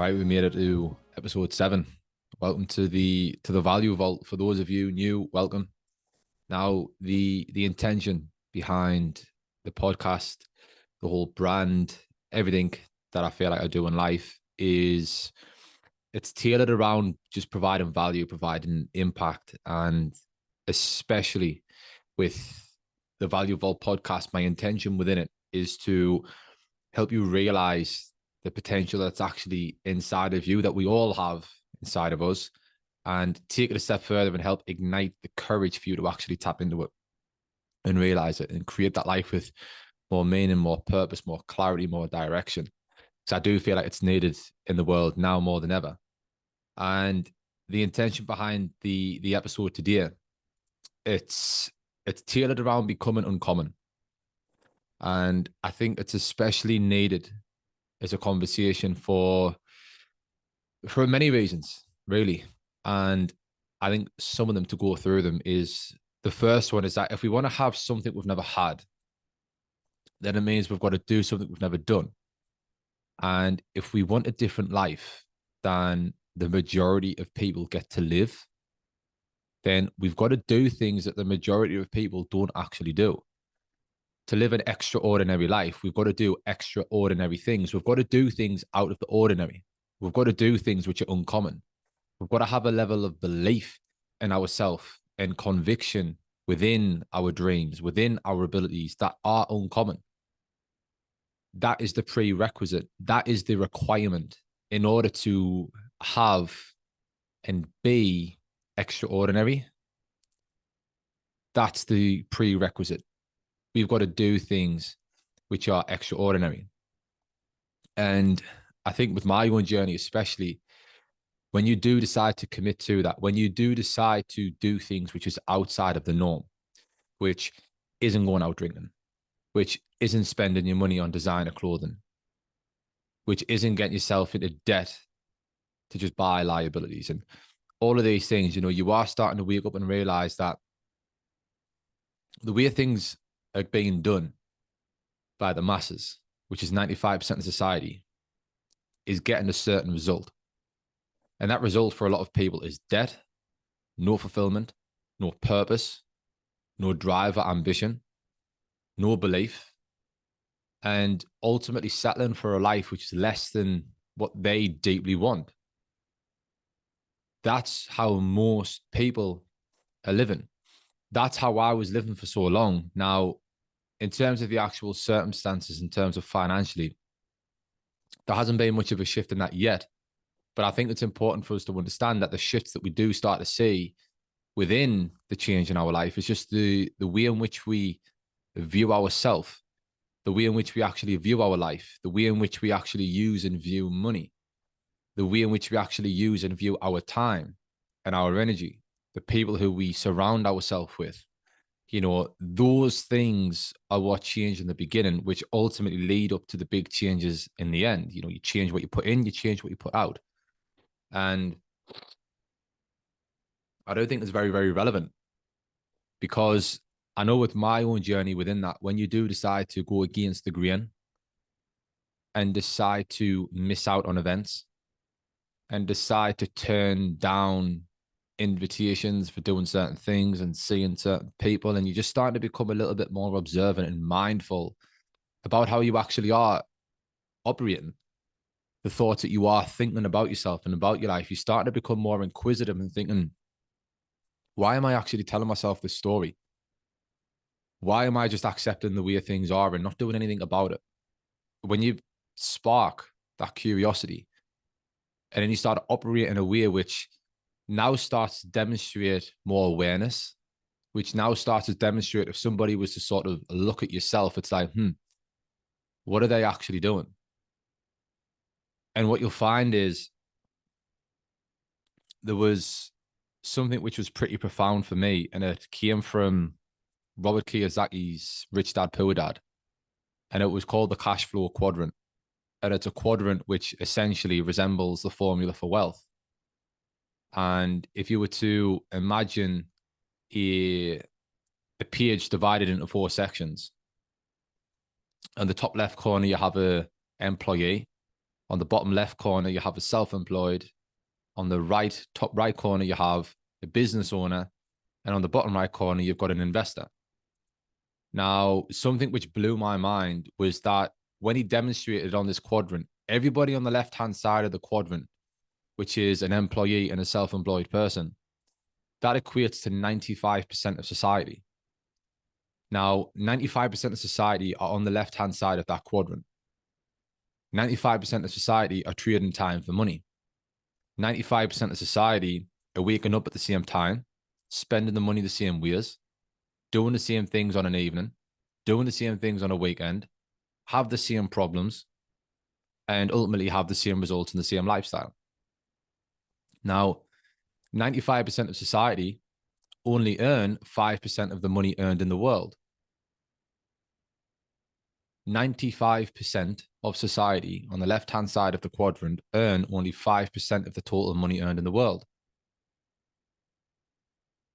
All right, we made it to episode 7. Welcome to the Value Vault. For those of you new, welcome. Now, the intention behind the podcast, the whole brand, everything that I feel like I do in life is it's tailored around just providing value, providing impact, and especially with the Value Vault podcast, my intention within it is to help you realize the potential that's actually inside of you, that we all have inside of us, and take it a step further and help ignite the courage for you to actually tap into it and realize it and create that life with more meaning, more purpose, more clarity, more direction. Because I do feel like it's needed in the world now more than ever. And the intention behind the episode today, it's tailored around becoming uncommon. And I think it's especially needed as a conversation for many reasons, really. And I think some of them, to go through them, is the first one is that if we want to have something we've never had, then it means we've got to do something we've never done. And if we want a different life than the majority of people get to live, then we've got to do things that the majority of people don't actually do. To live an extraordinary life, we've got to do extraordinary things. We've got to do things out of the ordinary. We've got to do things which are uncommon. We've got to have a level of belief in ourselves and conviction within our dreams, within our abilities that are uncommon. That is the prerequisite. That is the requirement in order to have and be extraordinary. That's the prerequisite. We've got to do things which are extraordinary. And I think with my own journey, especially, when you do decide to commit to that, when you do decide to do things which is outside of the norm, which isn't going out drinking, which isn't spending your money on designer clothing, which isn't getting yourself into debt to just buy liabilities and all of these things, you are starting to wake up and realize that the way things are being done by the masses, which is 95% of society, is getting a certain result. And that result for a lot of people is debt, no fulfillment, no purpose, no drive or ambition, no belief, and ultimately settling for a life which is less than what they deeply want. That's how most people are living. That's how I was living for so long. Now, in terms of the actual circumstances, in terms of financially, there hasn't been much of a shift in that yet. But I think it's important for us to understand that the shifts that we do start to see within the change in our life is just the way in which we view ourselves, the way in which we actually view our life, the way in which we actually use and view money, the way in which we actually use and view our time and our energy, the people who we surround ourselves with. Those things are what change in the beginning, which ultimately lead up to the big changes in the end. You change what you put in, you change what you put out. And I don't think it's very, very relevant, because I know with my own journey within that, when you do decide to go against the grain and decide to miss out on events and decide to turn down invitations for doing certain things and seeing certain people, and you just start to become a little bit more observant and mindful about how you actually are operating, the thoughts that you are thinking about yourself and about your life, you start to become more inquisitive and thinking, why am I actually telling myself this story? Why am I just accepting the way things are and not doing anything about it? When you spark that curiosity and then you start operating in a way which now starts to demonstrate more awareness, which now starts to demonstrate, if somebody was to sort of look at yourself, it's like, what are they actually doing? And what you'll find is there was something which was pretty profound for me, and it came from Robert Kiyosaki's Rich Dad Poor Dad, and it was called the cash flow quadrant. And it's a quadrant which essentially resembles the formula for wealth. And if you were to imagine a page divided into 4 sections, on the top left corner, you have a employee. On the bottom left corner, you have a self-employed. On the top right corner, you have a business owner. And on the bottom right corner, you've got an investor. Now, something which blew my mind was that when he demonstrated on this quadrant, everybody on the left-hand side of the quadrant, which is an employee and a self-employed person, that equates to 95% of society. Now, 95% of society are on the left-hand side of that quadrant. 95% of society are trading time for money. 95% of society are waking up at the same time, spending the money the same ways, doing the same things on an evening, doing the same things on a weekend, have the same problems, and ultimately have the same results in the same lifestyle. Now, 95% of society only earn 5% of the money earned in the world. 95% of society on the left-hand side of the quadrant earn only 5% of the total money earned in the world.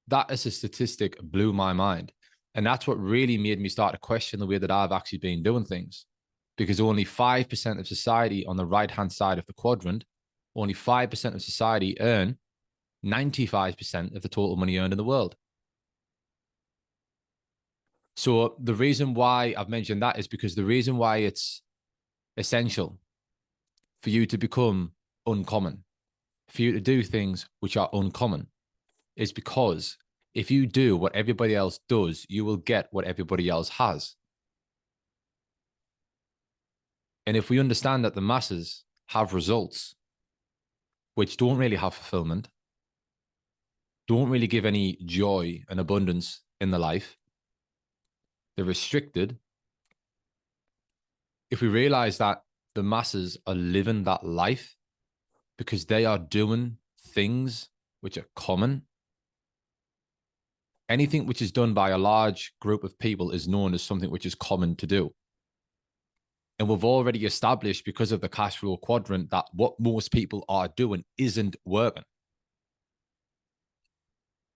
That as a statistic blew my mind. And that's what really made me start to question the way that I've actually been doing things. Because only 5% of society on the right-hand side of the quadrant, only 5% of society earn 95% of the total money earned in the world. So the reason why I've mentioned that is because the reason why it's essential for you to become uncommon, for you to do things which are uncommon, is because if you do what everybody else does, you will get what everybody else has. And if we understand that the masses have results which don't really have fulfillment, don't really give any joy and abundance in the life, they're restricted. If we realize that the masses are living that life because they are doing things which are common, anything which is done by a large group of people is known as something which is common to do. And we've already established, because of the cash flow quadrant, that what most people are doing isn't working.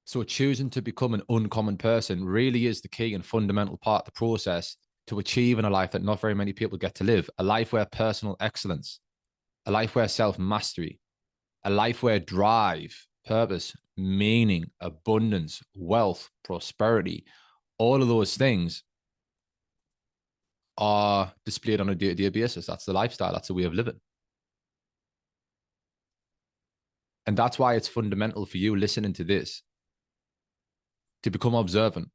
So choosing to become an uncommon person really is the key and fundamental part of the process to achieving a life that not very many people get to live. A life where personal excellence, a life where self-mastery, a life where drive, purpose, meaning, abundance, wealth, prosperity, all of those things are displayed on a day-to-day basis. That's the lifestyle. That's the way of living. And that's why it's fundamental for you listening to this to become observant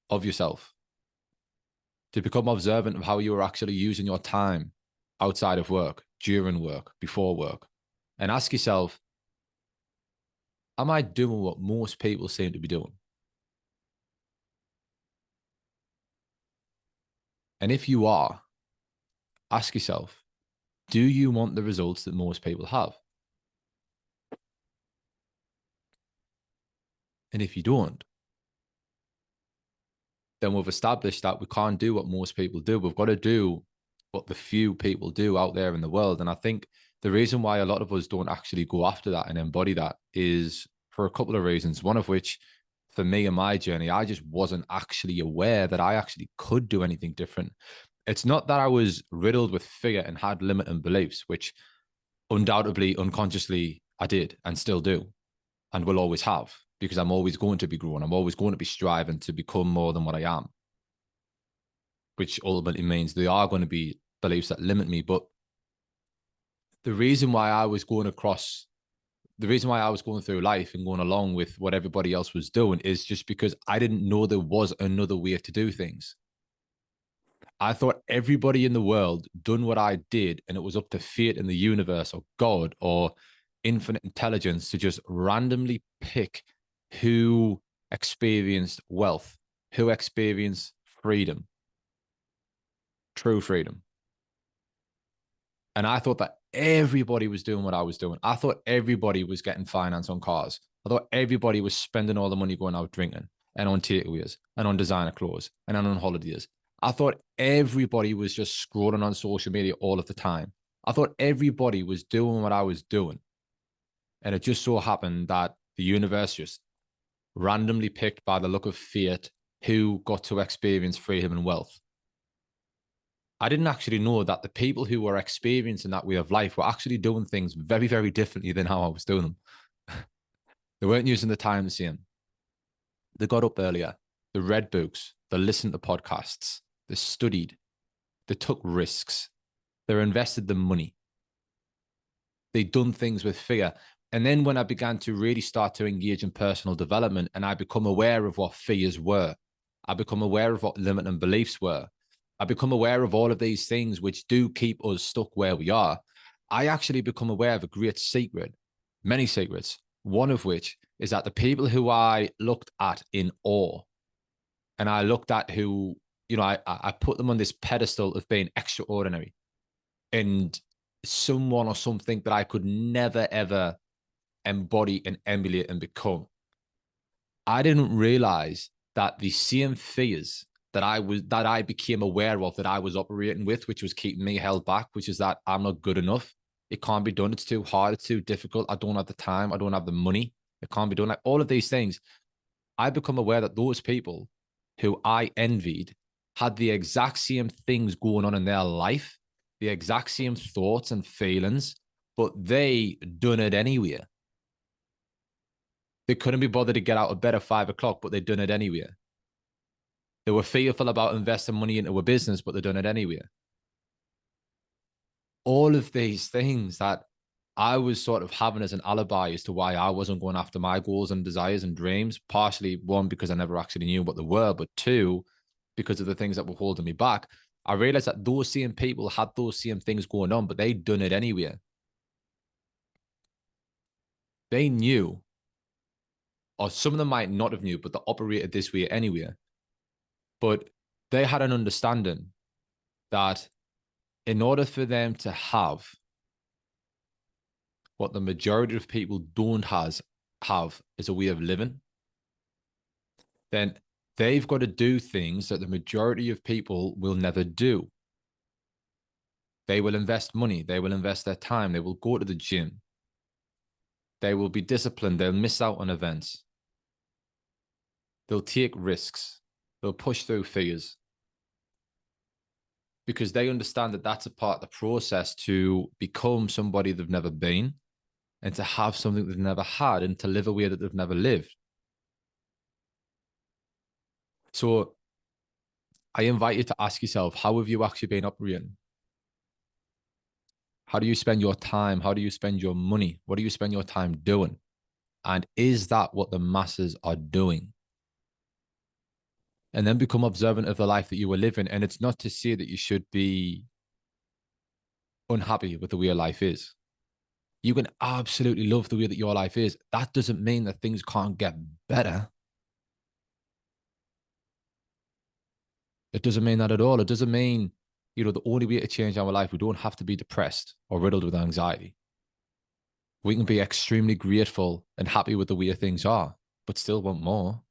of yourself, to become observant of how you are actually using your time outside of work, during work, before work, and ask yourself, am I doing what most people seem to be doing? And if you are, ask yourself, do you want the results that most people have? And if you don't, then we've established that we can't do what most people do. We've got to do what the few people do out there in the world. And I think the reason why a lot of us don't actually go after that and embody that is for a couple of reasons. One of which, for me and my journey, I just wasn't actually aware that I actually could do anything different. It's not that I was riddled with fear and had limiting beliefs, which undoubtedly, unconsciously, I did and still do and will always have, because I'm always going to be growing. I'm always going to be striving to become more than what I am, which ultimately means there are going to be beliefs that limit me. But the reason why I was going through life and going along with what everybody else was doing is just because I didn't know there was another way to do things. I thought everybody in the world done what I did, and it was up to fate in the universe or God or infinite intelligence to just randomly pick who experienced wealth, who experienced freedom, true freedom. And I thought that everybody was doing what I was doing. I thought everybody was getting finance on cars. I thought everybody was spending all the money going out drinking and on takeaways and on designer clothes and on holidays. I thought everybody was just scrolling on social media all of the time. I thought everybody was doing what I was doing. And it just so happened that the universe just randomly picked, by the look of fate, who got to experience freedom and wealth. I didn't actually know that the people who were experiencing that way of life were actually doing things very, very differently than how I was doing them. They weren't using the time the same. They got up earlier. They read books. They listened to podcasts. They studied. They took risks. They invested the money. They done things with fear. And then when I began to really start to engage in personal development and I become aware of what fears were, I become aware of what limiting beliefs were, I become aware of all of these things which do keep us stuck where we are. I actually become aware of a great secret, many secrets, one of which is that the people who I looked at in awe and I looked at who, I put them on this pedestal of being extraordinary and someone or something that I could never, ever embody and emulate and become. I didn't realize that the same fears that I became aware of that I was operating with, which was keeping me held back, which is that I'm not good enough. It can't be done. It's too hard. It's too difficult. I don't have the time. I don't have the money. It can't be done. Like all of these things, I become aware that those people who I envied had the exact same things going on in their life, the exact same thoughts and feelings, but they done it anyway. They couldn't be bothered to get out of bed at 5 o'clock, but they'd done it anyway. They were fearful about investing money into a business, but they'd done it anyway. All of these things that I was sort of having as an alibi as to why I wasn't going after my goals and desires and dreams, partially one, because I never actually knew what they were, but two, because of the things that were holding me back. I realized that those same people had those same things going on, but they'd done it anyway. They knew, or some of them might not have knew, but they operated this way anyway. But they had an understanding that in order for them to have what the majority of people don't have is a way of living, then they've got to do things that the majority of people will never do. They will invest money. They will invest their time. They will go to the gym. They will be disciplined. They'll miss out on events. They'll take risks. They'll push through fears. Because they understand that that's a part of the process to become somebody they've never been and to have something they've never had and to live a way that they've never lived. So I invite you to ask yourself, how have you actually been operating? How do you spend your time? How do you spend your money? What do you spend your time doing? And is that what the masses are doing? And then become observant of the life that you were living. And it's not to say that you should be unhappy with the way your life is. You can absolutely love the way that your life is. That doesn't mean that things can't get better. It doesn't mean that at all. It doesn't mean, the only way to change our life, we don't have to be depressed or riddled with anxiety. We can be extremely grateful and happy with the way things are, but still want more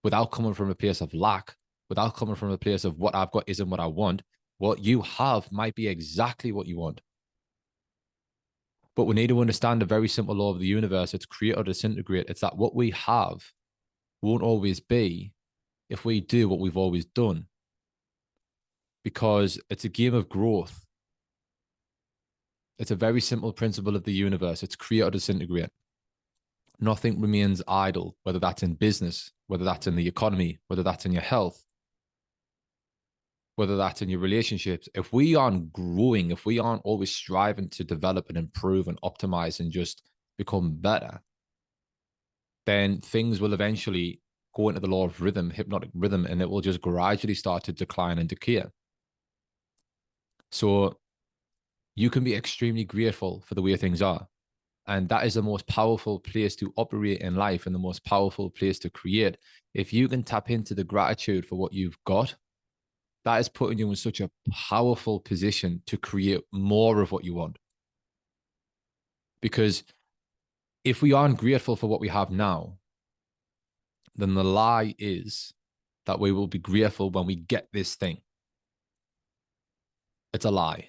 without coming from a place of lack, without coming from a place of what I've got isn't what I want. What you have might be exactly what you want. But we need to understand the very simple law of the universe. It's create or disintegrate. It's that what we have won't always be if we do what we've always done. Because it's a game of growth. It's a very simple principle of the universe. It's create or disintegrate. Nothing remains idle, whether that's in business, whether that's in the economy, whether that's in your health, whether that's in your relationships. If we aren't growing, if we aren't always striving to develop and improve and optimize and just become better, then things will eventually go into the law of rhythm, hypnotic rhythm, and it will just gradually start to decline and decay. So you can be extremely grateful for the way things are. And that is the most powerful place to operate in life and the most powerful place to create. If you can tap into the gratitude for what you've got, that is putting you in such a powerful position to create more of what you want. Because if we aren't grateful for what we have now, then the lie is that we will be grateful when we get this thing. It's a lie.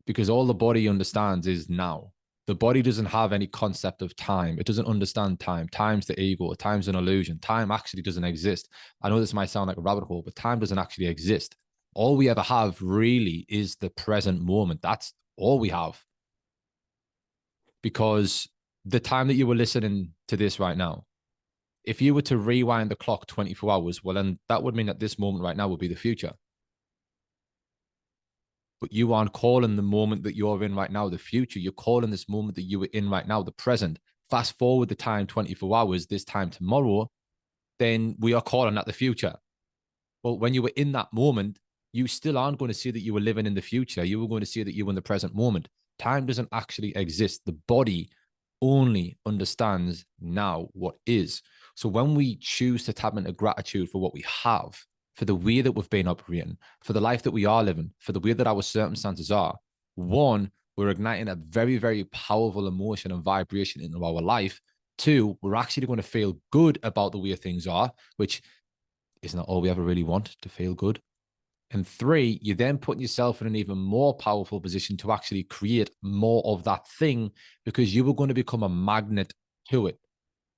Because all the body understands is now. The body doesn't have any concept of time. It doesn't understand time. Time's the ego. Time's an illusion. Time actually doesn't exist. I know this might sound like a rabbit hole, but time doesn't actually exist. All we ever have really is the present moment. That's all we have. Because the time that you were listening to this right now, if you were to rewind the clock 24 hours, well, then that would mean that this moment right now would be the future. But you aren't calling the moment that you're in right now the future. You're calling this moment that you were in right now the present. Fast forward the time 24 hours, this time tomorrow, then we are calling that the future. Well, when you were in that moment, you still aren't going to see that you were living in the future. You were going to see that you were in the present moment. Time doesn't actually exist. The body only understands now what is. So when we choose to tap into gratitude for what we have, for the way that we've been operating, for the life that we are living, for the way that our circumstances are, one, we're igniting a very, very powerful emotion and vibration into our life. Two, we're actually going to feel good about the way things are, which is not all we ever really want, to feel good. And three, you're then putting yourself in an even more powerful position to actually create more of that thing, because you are going to become a magnet to it,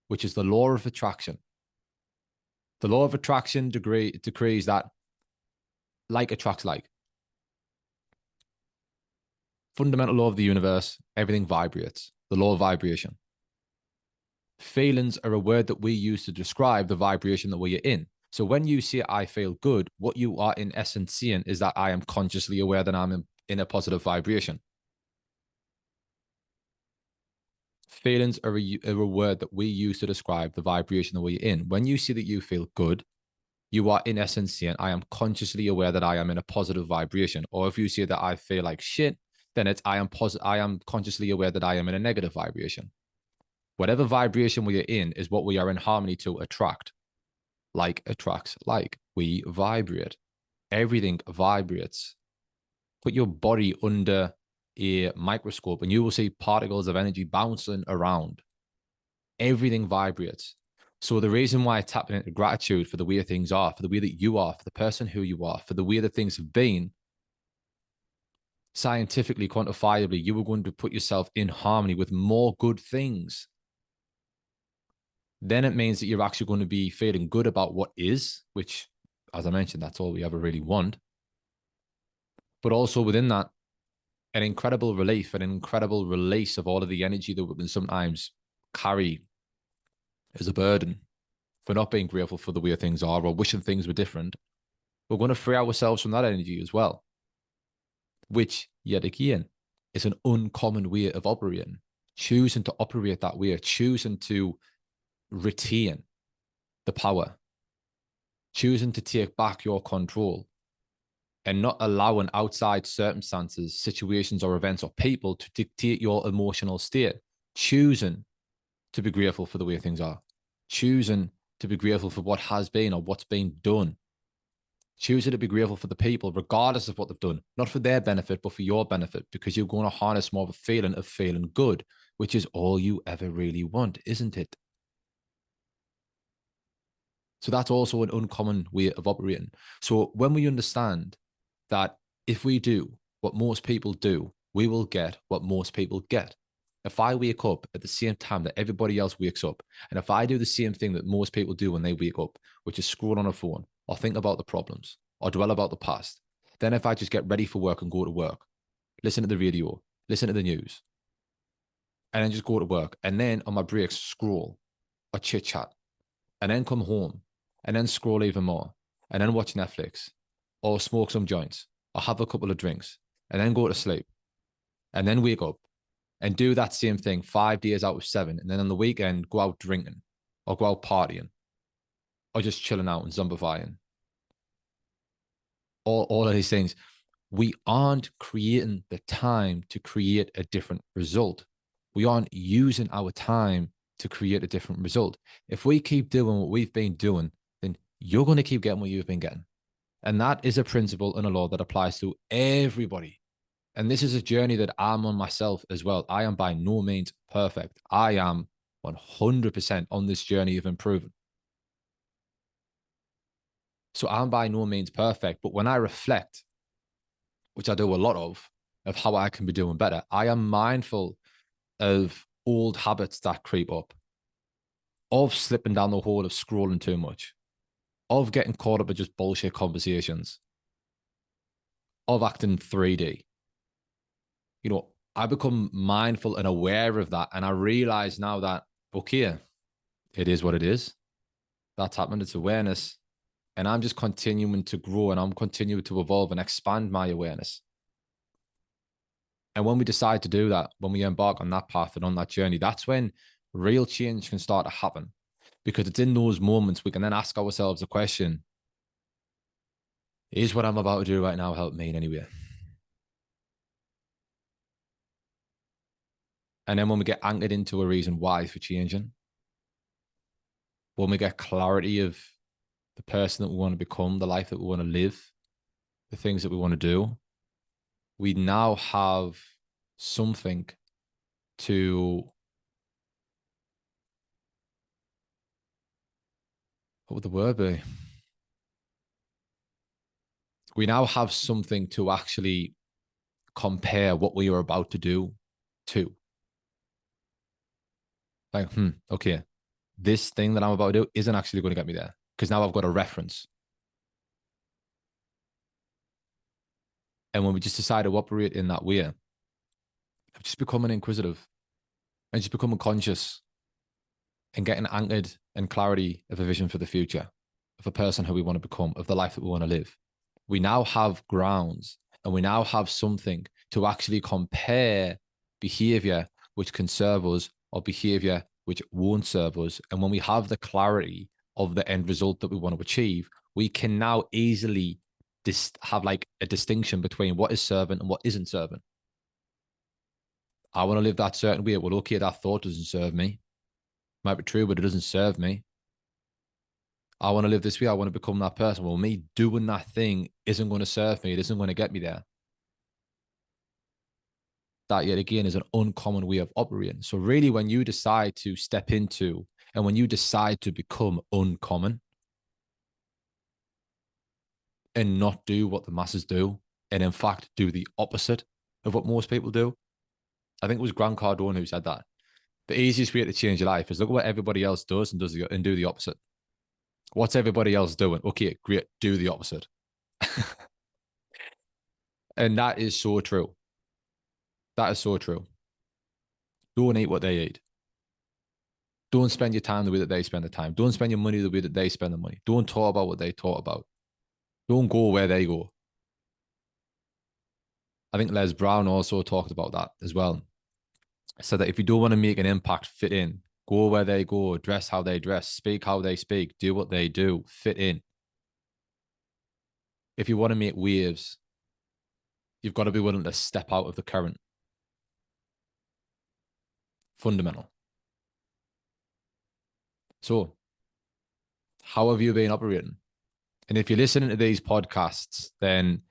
which is the law of attraction. The law of attraction decrees that like attracts like. Fundamental law of the universe, everything vibrates. The law of vibration. Feelings are a word that we use to describe the vibration that we're in. So when you say I feel good, what you are in essence saying is that I am consciously aware that I'm in a positive vibration. Feelings are a word that we use to describe the vibration that we're in. When you see that you feel good, you are in essence saying I am consciously aware that I am in a positive vibration. Or if you say that I feel like shit, then it's I am consciously aware that I am in a negative vibration. Whatever vibration we are in is what we are in harmony to attract. Like attracts like. We vibrate. Everything vibrates. Put your body under a microscope and you will see particles of energy bouncing around. Everything vibrates. So the reason why I tapping into gratitude for the way things are, for the way that you are, for the person who you are, for the way that things have been, scientifically, quantifiably, you are going to put yourself in harmony with more good things. Then it means that you're actually going to be feeling good about what is, which, as I mentioned, that's all we ever really want. But also within that, an incredible relief, an incredible release of all of the energy that we can sometimes carry as a burden for not being grateful for the way things are or wishing things were different. We're going to free ourselves from that energy as well, which, yet again, is an uncommon way of operating. Choosing to operate that way, choosing to retain the power, choosing to take back your control, and not allowing outside circumstances, situations, or events or people to dictate your emotional state. Choosing to be grateful for the way things are. Choosing to be grateful for what has been or what's been done. Choosing to be grateful for the people, regardless of what they've done, not for their benefit, but for your benefit, because you're going to harness more of a feeling good, which is all you ever really want, isn't it? So that's also an uncommon way of operating. So when we understand that if we do what most people do, we will get what most people get. If I wake up at the same time that everybody else wakes up, and if I do the same thing that most people do when they wake up, which is scroll on a phone or think about the problems or dwell about the past, then if I just get ready for work and go to work, listen to the radio, listen to the news, and then just go to work, and then on my breaks, scroll or chit chat, and then come home and then scroll even more, and then watch Netflix or smoke some joints or have a couple of drinks and then go to sleep and then wake up and do that same thing 5 days out of 7. And then on the weekend, go out drinking or go out partying or just chilling out and zombifying. All of these things. We aren't creating the time to create a different result. We aren't using our time to create a different result. If we keep doing what we've been doing, then you're going to keep getting what you've been getting. And that is a principle and a law that applies to everybody. And this is a journey that I'm on myself as well. I am by no means perfect. I am 100% on this journey of improving. So I'm by no means perfect. But when I reflect, which I do a lot of how I can be doing better, I am mindful of old habits that creep up, of slipping down the hole of scrolling too much, of getting caught up in just bullshit conversations, of acting 3D. I become mindful and aware of that. And I realize now that, okay, it is what it is. That's happened. It's awareness. And I'm just continuing to grow and I'm continuing to evolve and expand my awareness. And when we decide to do that, when we embark on that path and on that journey, that's when real change can start to happen. Because it's in those moments we can then ask ourselves the question, is what I'm about to do right now help me in any way? And then when we get anchored into a reason why for changing, when we get clarity of the person that we want to become, the life that we want to live, the things that we want to do, we now have something to, what would the word be? We now have something to actually compare what we are about to do to. Like, okay, this thing that I'm about to do isn't actually going to get me there because now I've got a reference. And when we just decide to operate in that way, of just becoming inquisitive and just becoming conscious and getting anchored and clarity of a vision for the future, of a person who we want to become, of the life that we want to live, we now have grounds and we now have something to actually compare behavior which can serve us or behavior which won't serve us. And when we have the clarity of the end result that we want to achieve, we can now easily have like a distinction between what is serving and what isn't serving. I want to live that certain way. Well, okay, that thought doesn't serve me. Might be true, but it doesn't serve me. I want to live this way. I want to become that person. Well, me doing that thing isn't going to serve me. It isn't going to get me there. That yet again is an uncommon way of operating. So really, when you decide to step into and when you decide to become uncommon and not do what the masses do, and in fact do the opposite of what most people do, I think it was Grant Cardone who said that. The easiest way to change your life is look at what everybody else does and do the opposite. What's everybody else doing? Okay, great. Do the opposite. And that is so true. That is so true. Don't eat what they eat. Don't spend your time the way that they spend the time. Don't spend your money the way that they spend the money. Don't talk about what they talk about. Don't go where they go. I think Les Brown also talked about that as well. So that if you don't want to make an impact, fit in. Go where they go, dress how they dress, speak how they speak, do what they do, fit in. If you want to make waves, you've got to be willing to step out of the current. Fundamental. So, how have you been operating? And if you're listening to these podcasts, then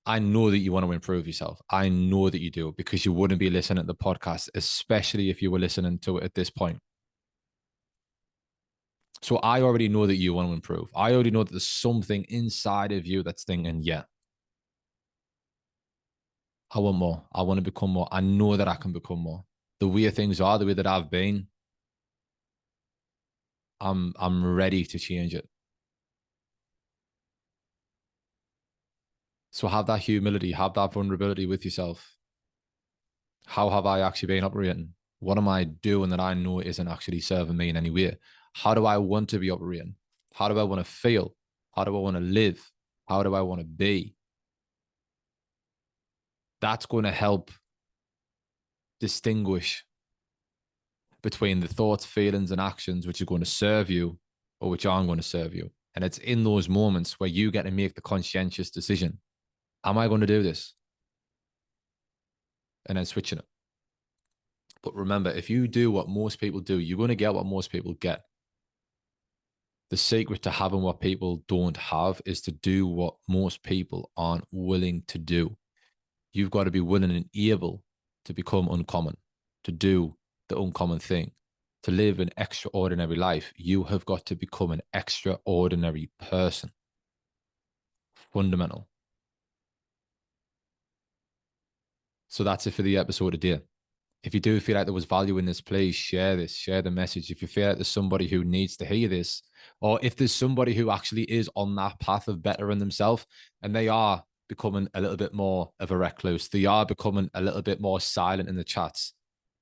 I know that you want to improve yourself. I know that you do because you wouldn't be listening to the podcast, especially if you were listening to it at this point. So I already know that you want to improve. I already know that there's something inside of you that's thinking, yeah, I want more. I want to become more. I know that I can become more. The way things are, the way that I've been, I'm ready to change it. So have that humility, have that vulnerability with yourself. How have I actually been operating? What am I doing that I know isn't actually serving me in any way? How do I want to be operating? How do I want to feel? How do I want to live? How do I want to be? That's going to help distinguish between the thoughts, feelings, and actions which are going to serve you or which aren't going to serve you. And it's in those moments where you get to make the conscientious decision. Am I going to do this? And then switching it. But remember, if you do what most people do, you're going to get what most people get. The secret to having what people don't have is to do what most people aren't willing to do. You've got to be willing and able to become uncommon, to do the uncommon thing, to live an extraordinary life. You have got to become an extraordinary person. Fundamental. So that's it for the episode today. If you do feel like there was value in this, please share this, share the message. If you feel like there's somebody who needs to hear this, or if there's somebody who actually is on that path of bettering themselves and they are becoming a little bit more of a recluse. They are becoming a little bit more silent in the chats,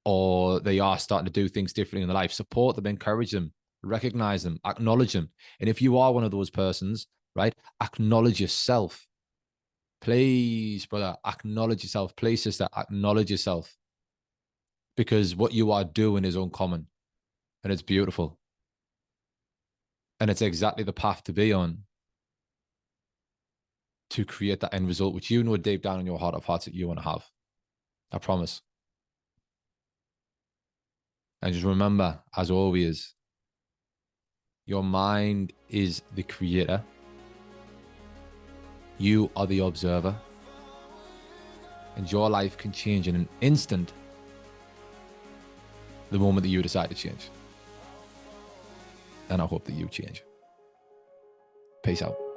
or they are starting to do things differently in their life. Support them, encourage them, recognize them, acknowledge them. And if you are one of those persons, right, acknowledge yourself. Please, brother, acknowledge yourself. Please, sister, acknowledge yourself. Because what you are doing is uncommon and it's beautiful. And it's exactly the path to be on to create that end result, which you know deep down in your heart of hearts that you want to have. I promise. And just remember, as always, your mind is the creator. You are the observer. And your life can change in an instant the moment that you decide to change. And I hope that you change. Peace out.